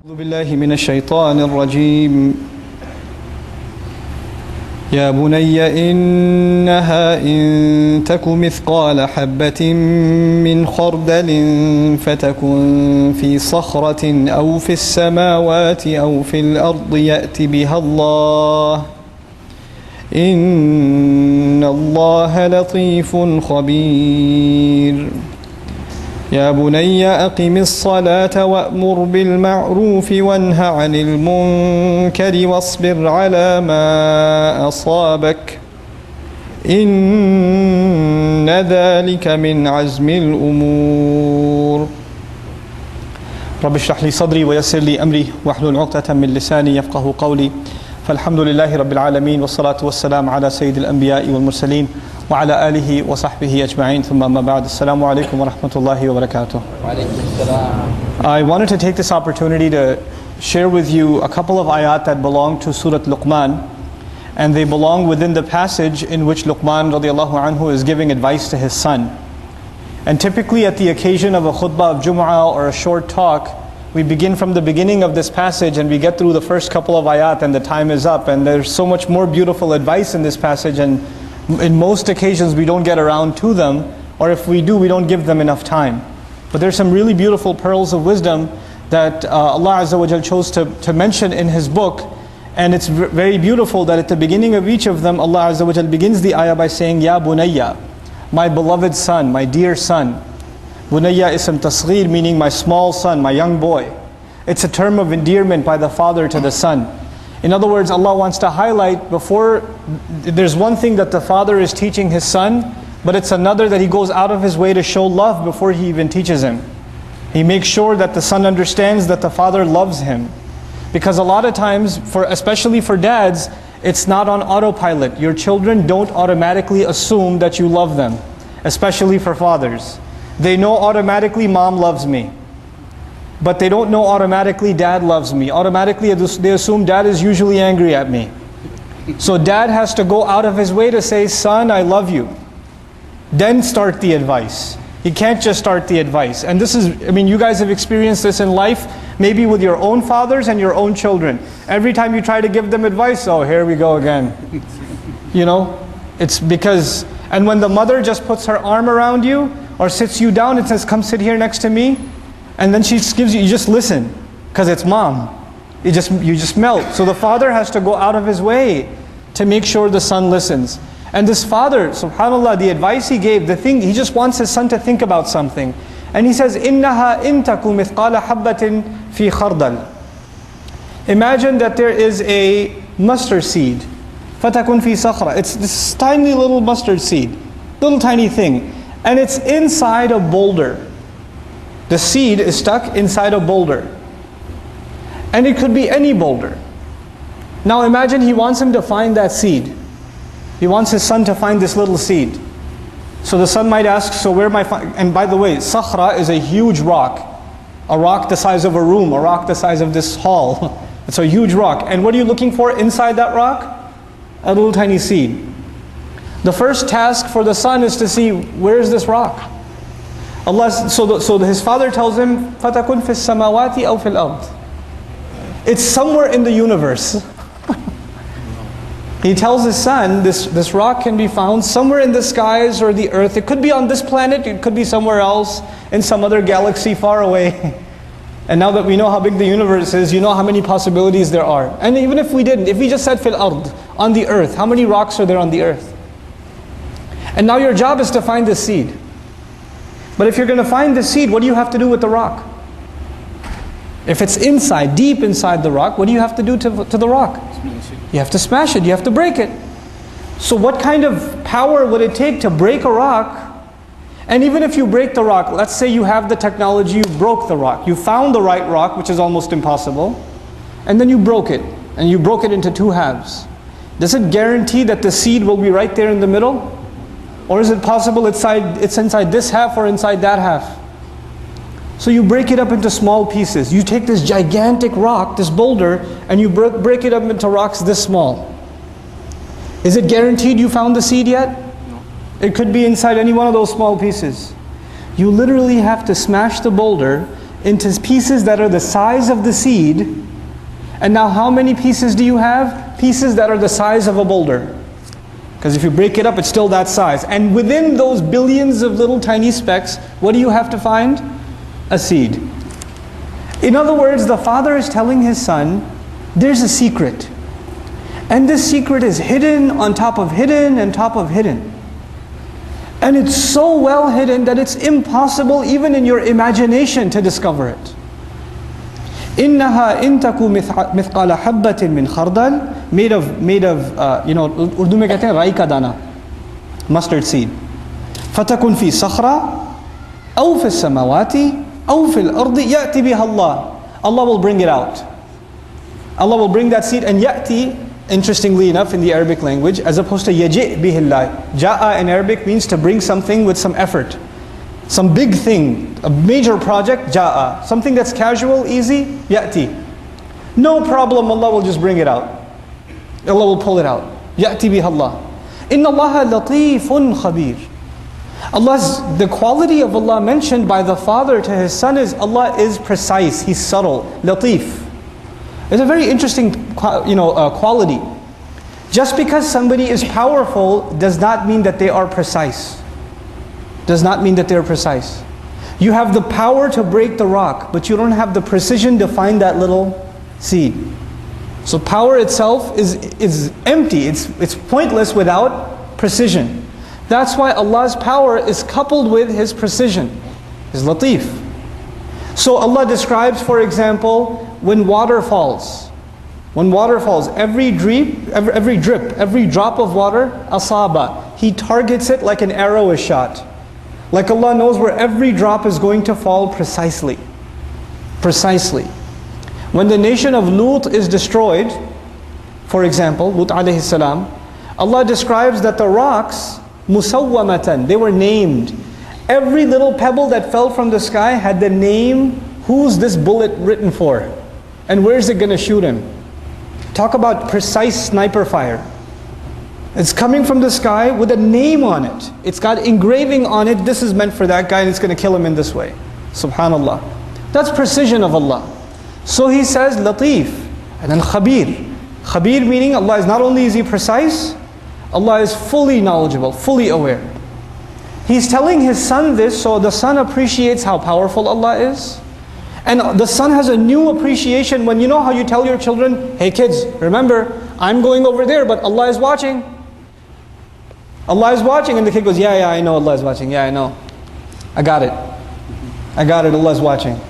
أعوذ بالله من الشيطان الرجيم يا بني إنها إن تك مثقال حبة من خردل فتكن في صخرة أو في السماوات أو في الأرض يأت بها الله إن الله لطيف خبير يا بني أقم الصلاة وأمر بالمعروف وانه عن المنكر واصبر على ما أصابك إن ذلك من عزم الأمور رب اشرح لي صدري ويسر لي أمري واحلل عقدة من لساني يفقه قولي فالحمد لله رب العالمين والصلاة والسلام على سيد الأنبياء والمرسلين وعلى آله وصحبه أجمعين ثم أما بعد السلام عليكم ورحمة الله وبركاته. I wanted to take this opportunity to share with you a couple of ayat that belong to Surah Luqman, and they belong within the passage in which Luqman radiallahu anhu is giving advice to his son. And typically at the occasion of a khutbah of Jum'ah or a short talk, we begin from the beginning of this passage and we get through the first couple of ayat and the time is up, and there's so much more beautiful advice in this passage, and in most occasions we don't get around to them, or if we do, we don't give them enough time. But there's some really beautiful pearls of wisdom that Allah Azza wa Jal chose to mention in His book, and it's very beautiful that at the beginning of each of them Allah Azza wa Jal begins the ayah by saying Ya Bunayya, my beloved son, my dear son. Bunayya ism tasghir, meaning my small son, my young boy. It's a term of endearment by the father to the son. In other words, Allah wants to highlight before, there's one thing that the father is teaching his son, but it's another that he goes out of his way to show love before he even teaches him. He makes sure that the son understands that the father loves him. Because a lot of times, especially for dads, it's not on autopilot. Your children don't automatically assume that you love them, especially for fathers. They know automatically mom loves me, but they don't know automatically dad loves me. Automatically they assume dad is usually angry at me. So dad has to go out of his way to say, son, I love you. Then start the advice. He can't just start the advice. And this is, you guys have experienced this in life, maybe with your own fathers and your own children. Every time you try to give them advice, oh, here we go again. It's because, and when the mother just puts her arm around you, or sits you down and says, come sit here next to me, and then she gives you just listen, because it's mom. You just melt. So the father has to go out of his way to make sure the son listens. And this father, subhanAllah, the advice he gave, he just wants his son to think about something. And he says, إِنَّهَا إِن تَكُ مِثْقَالَ حَبَّةٍ فِي خَرْدَلٍ. Imagine that there is a mustard seed. فَتَكُن فِي صَخْرَةٍ. It's this tiny little mustard seed, little tiny thing. And it's inside a boulder. The seed is stuck inside a boulder. And it could be any boulder. Now imagine he wants him to find that seed. He wants his son to find this little seed. So the son might ask, so where am I find? And by the way, sakhra is a huge rock. A rock the size of a room, a rock the size of this hall. It's a huge rock. And what are you looking for inside that rock? A little tiny seed. The first task for the son is to see, where is this rock? So his father tells him, فَتَكُنْ فِي السَّمَاوَاتِ أَوْ فِي الْأَرْضِ. It's somewhere in the universe. He tells his son, this rock can be found somewhere in the skies or the earth. It could be on this planet, it could be somewhere else, in some other galaxy far away. And now that we know how big the universe is, you know how many possibilities there are. And even if we didn't, if we just said fil ard, on the earth, how many rocks are there on the earth? And now your job is to find the seed. But if you're going to find the seed, what do you have to do with the rock? If it's inside, deep inside the rock, what do you have to do to the rock? You have to smash it, you have to break it. So what kind of power would it take to break a rock? And even if you break the rock, let's say you have the technology, you broke the rock. You found the right rock, which is almost impossible, and then you broke it, and you broke it into two halves. Does it guarantee that the seed will be right there in the middle? Or is it possible it's inside this half or inside that half? So you break it up into small pieces. You take this gigantic rock, this boulder, and you break it up into rocks this small. Is it guaranteed you found the seed yet? No. It could be inside any one of those small pieces. You literally have to smash the boulder into pieces that are the size of the seed. And now how many pieces do you have? Pieces that are the size of a boulder. Because if you break it up, it's still that size. And within those billions of little tiny specks, what do you have to find? A seed. In other words, the father is telling his son, there's a secret. And this secret is hidden on top of hidden and top of hidden. And it's so well hidden that it's impossible even in your imagination to discover it. إِنَّهَا إِن تَكُ مِثْقَالَ حَبَّةٍ مِّنْ خَرْدَلٍ made of Urdu में कहते हैं राई का दाना, mustard seed. فَتَكُنْ فِي صَخْرَةٍ أَوْ فِي السَّمَاوَاتِ أَوْ فِي الْأَرْضِ يَأْتِ بِهَا اللَّهُ. Allah will bring it out. Allah will bring that seed, and ya'ti, interestingly enough in the Arabic language, as opposed to yaji' bihillah. Ja'a in Arabic means to bring something with some effort. Some big thing, a major project, ja'a. Something that's casual, easy, ya'ti. No problem, Allah will just bring it out. Allah will pull it out. Ya'ti bihallah. Inna Allaha latifun khabir. The quality of Allah mentioned by the father to his son is Allah is precise, He's subtle, latif. It's a very interesting quality. Just because somebody is powerful does not mean that they are precise. Does not mean that they're precise. You have the power to break the rock, but you don't have the precision to find that little seed. So power itself is empty, it's pointless without precision. That's why Allah's power is coupled with His precision, His latif. So Allah describes, for example, when water falls. When water falls, every drip, every drop of water, asaba, He targets it like an arrow is shot. Like Allah knows where every drop is going to fall precisely. Precisely. When the nation of Lut is destroyed, for example, Lut alayhi salam, Allah describes that the rocks, musawwamatan, they were named. Every little pebble that fell from the sky had the name, who's this bullet written for? And where's it going to shoot him? Talk about precise sniper fire. It's coming from the sky with a name on it. It's got engraving on it, this is meant for that guy and it's going to kill him in this way. Subhanallah. That's precision of Allah. So He says latif and then khabir. Khabir meaning Allah is not only is He precise, Allah is fully knowledgeable, fully aware. He's telling his son this so the son appreciates how powerful Allah is. And the son has a new appreciation when you know how you tell your children, hey kids, remember, I'm going over there but Allah is watching. Allah is watching, and the kid goes, yeah, I know Allah is watching, yeah, I know. I got it, Allah is watching.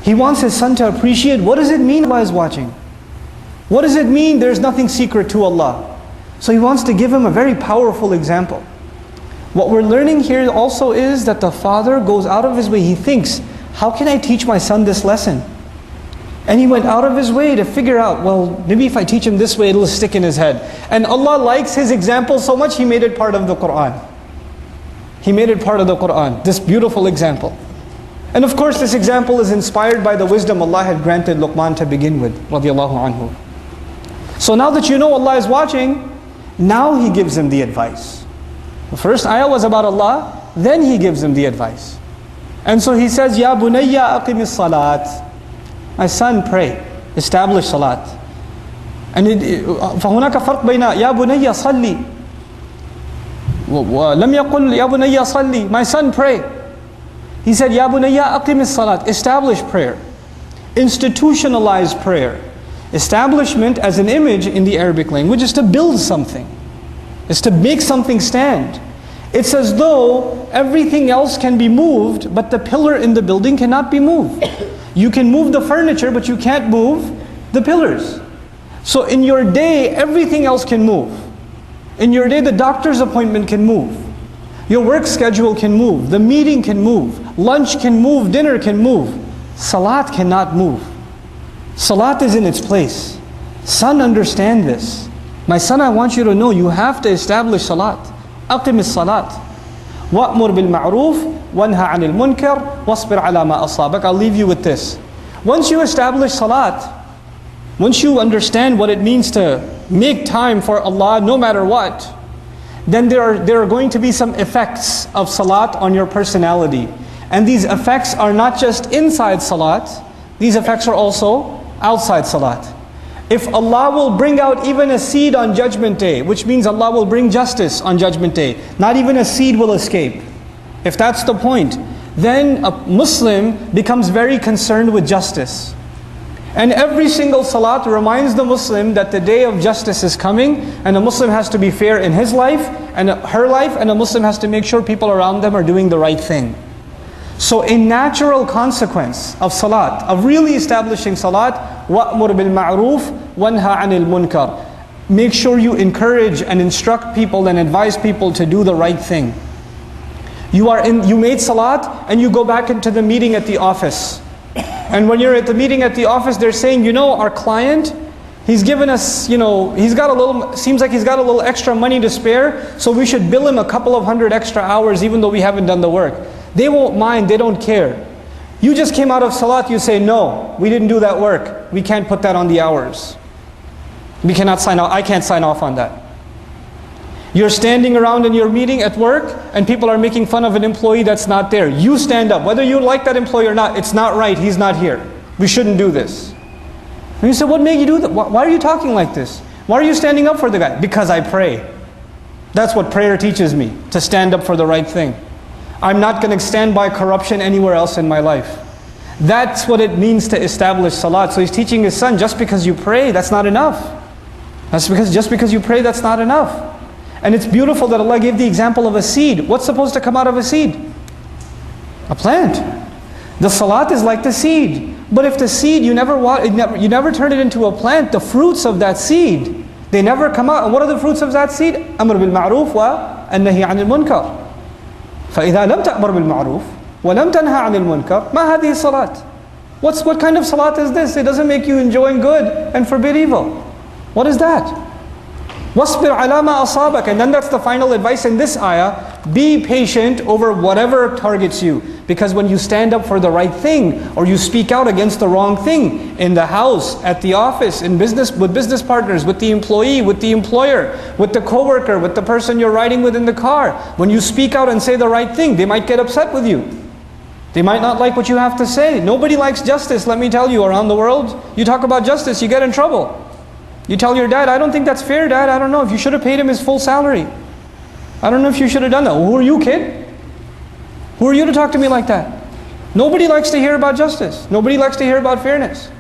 He wants his son to appreciate, what does it mean Allah is watching? What does it mean there's nothing secret to Allah? So he wants to give him a very powerful example. What we're learning here also is that the father goes out of his way, he thinks, how can I teach my son this lesson? And he went out of his way to figure out, well, maybe if I teach him this way, it'll stick in his head. And Allah likes his example so much, He made it part of the Qur'an. He made it part of the Qur'an, this beautiful example. And of course, this example is inspired by the wisdom Allah had granted Luqman to begin with, radiallahu anhu. So now that you know Allah is watching, now He gives him the advice. The first ayah was about Allah, then He gives him the advice. And so He says, Ya bunayya aqimis salat. My son, pray, establish salat. And فهناك فرق بين يا بني صلي ولم يقل يا بني صلي. My son, pray. He said, Ya bunayya aqimis salat. Establish prayer. Institutionalize prayer. Establishment as an image in the Arabic language is to build something. It's to make something stand. It's as though everything else can be moved, but the pillar in the building cannot be moved. You can move the furniture, but you can't move the pillars. So in your day, everything else can move. In your day, the doctor's appointment can move. Your work schedule can move. The meeting can move. Lunch can move. Dinner can move. Salat cannot move. Salat is in its place. Son, understand this. My son, I want you to know, you have to establish salat. Aqim salat. Wa'mur bil ma'roof. وَانْهَا عَنِ الْمُنْكَرِ وَاصْبِرْ عَلَى مَا أَصَابَكَ. I'll leave you with this. Once you establish salat, once you understand what it means to make time for Allah no matter what, then there are going to be some effects of salat on your personality. And these effects are not just inside salat, these effects are also outside salat. If Allah will bring out even a seed on Judgment Day, which means Allah will bring justice on Judgment Day, not even a seed will escape. If that's the point, then a Muslim becomes very concerned with justice. And every single salat reminds the Muslim that the day of justice is coming, and a Muslim has to be fair in his life and her life, and a Muslim has to make sure people around them are doing the right thing. So a natural consequence of salat, of really establishing salat, وَأْمُرْ بِالْمَعْرُوفِ وَانْهَى عَنِ الْمُنْكَرِ. Make sure you encourage and instruct people and advise people to do the right thing. You made salat and you go back into the meeting at the office. And when you're at the meeting at the office, they're saying, our client, he's given us, seems like he's got a little extra money to spare, so we should bill him a couple of hundred extra hours even though we haven't done the work. They won't mind, they don't care. You just came out of salat, you say, no, we didn't do that work. We can't put that on the hours. We cannot sign off, I can't sign off on that. You're standing around in your meeting at work and people are making fun of an employee that's not there. You stand up, whether you like that employee or not, it's not right, he's not here. We shouldn't do this. And you say, what made you do that? Why are you talking like this? Why are you standing up for the guy? Because I pray. That's what prayer teaches me, to stand up for the right thing. I'm not going to stand by corruption anywhere else in my life. That's what it means to establish salat. So he's teaching his son, just because you pray, that's not enough. Just because you pray, that's not enough. And it's beautiful that Allah gave the example of a seed. What's supposed to come out of a seed? A plant. The salat is like the seed. But if the seed, you never turn it into a plant, the fruits of that seed, they never come out. And what are the fruits of that seed? أمر بالمعروف والنهي عن المنكر. فإذا لم تأمر بالمعروف ولم تنهى عن المنكر ما هذه الصلاة? What kind of salat is this? It doesn't make you enjoying good and forbid evil. What is that? وَاصْبِرْ عَلَى مَا أَصَابَكَ. And then that's the final advice in this ayah. Be patient over whatever targets you. Because when you stand up for the right thing, or you speak out against the wrong thing, in the house, at the office, in business, with business partners, with the employee, with the employer, with the coworker, with the person you're riding with in the car, when you speak out and say the right thing, they might get upset with you. They might not like what you have to say. Nobody likes justice, let me tell you, around the world. You talk about justice, you get in trouble. You tell your dad, I don't think that's fair, Dad. I don't know if you should have paid him his full salary. I don't know if you should have done that. Well, who are you, kid? Who are you to talk to me like that? Nobody likes to hear about justice. Nobody likes to hear about fairness.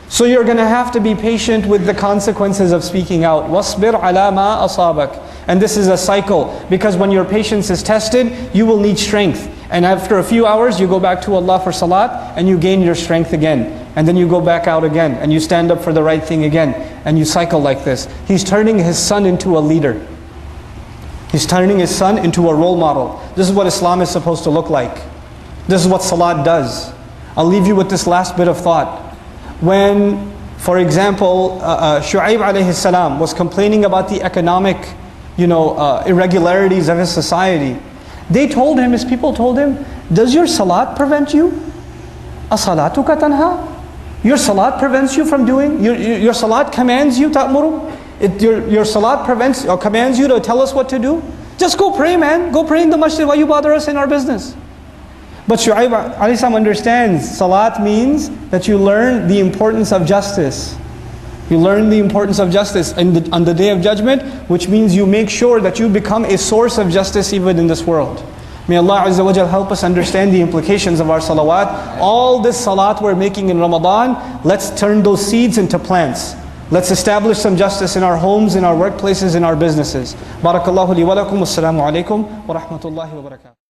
So you're going to have to be patient with the consequences of speaking out. وَاصْبِرْ عَلَى مَا أَصَابَكَ. And this is a cycle, because when your patience is tested, you will need strength. And after a few hours, you go back to Allah for salat, and you gain your strength again. And then you go back out again, and you stand up for the right thing again. And you cycle like this. He's turning his son into a leader. He's turning his son into a role model. This is what Islam is supposed to look like. This is what salat does. I'll leave you with this last bit of thought. When, for example, Shu'aib alayhi salam was complaining about the economic irregularities of his society, they told him, his people told him, does your salat prevent you? As-salatuka tanha? Your salat prevents you from doing, your salat commands you, ta'muru? Your salat prevents or commands you to tell us what to do? Just go pray, man. Go pray in the masjid. Why you bother us in our business? But Shu'aib alayhi salam understands, salat means that you learn the importance of justice. You learn the importance of justice on the Day of Judgment, which means you make sure that you become a source of justice even in this world. May Allah Azza wa Jal help us understand the implications of our salawat. All this salat we're making in Ramadan, let's turn those seeds into plants. Let's establish some justice in our homes, in our workplaces, in our businesses. Barakallahu li wa lakum. Wassalamu alaikum wa rahmatullahi wa barakatuh.